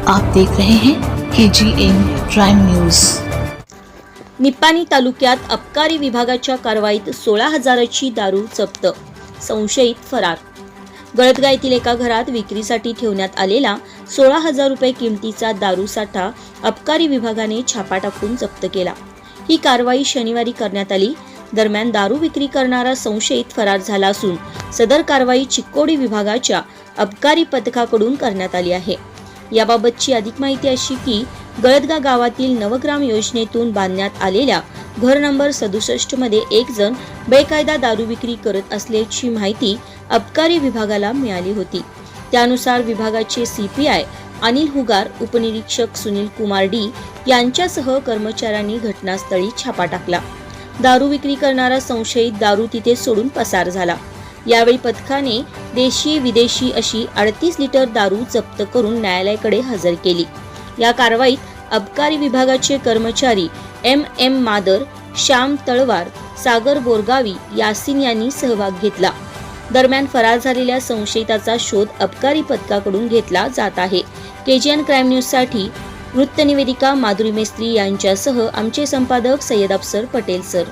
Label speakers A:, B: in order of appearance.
A: आप देख रहे हैं KGN प्राइम न्यूज।
B: निपाणी तालुक्यात अबकारी विभागाच्या कारवाईत 16,000ची दारू जप्त, संशयित फरार। गळदगा येथील एका घरात विक्रीसाठी ठेवण्यात आलेला 16,000 रुपये किमतीचा दारू साठा अबकारी विभागाने छापा टाकून जप्त केला। ही कारवाई शनिवारी करण्यात आली। दरम्यान दारू विक्री करणारा संशयित फरार झाला असून सदर कारवाई चिक्कोडी विभागाच्या अबकारी पथकाकडून करण्यात आली आहे। याबाबतची अधिक माहिती अशी की गळदगा गावातील नवग्राम योजनेतून बांधण्यात आलेल्या घर नंबर 67 मध्ये एक जण बेकायदा दारू विक्री करत असल्याची माहिती अबकारी विभागाला मिळाली होती। त्यानुसार विभागाचे CPI अनिल हुगार, उपनिरीक्षक सुनील कुमार डी यांच्यासह कर्मचाऱ्यांनी घटनास्थळी छापा टाकला। दारू विक्री करणारा संशयित दारू तिथे सोडून पसार झाला। यावेळी पथकाने देशी विदेशी अशी 38 लिटर दारू जप्त करून न्यायालयाकडे हजर केली। या कारवाईत अबकारी विभागाचे कर्मचारी MM मादर, श्याम तळवार, सागर बोरगावी, यासिन यांनी सहभाग घेतला। दरम्यान फरार झालेल्या संशयिताचा शोध अबकारी पथकाकडून घेतला जात आहे। KGN क्राइम न्यूज साठी वृत्तनिवेदिका माधुरी मेस्त्री यांच्यासह आमचे संपादक सय्यद अफसर पटेल सर।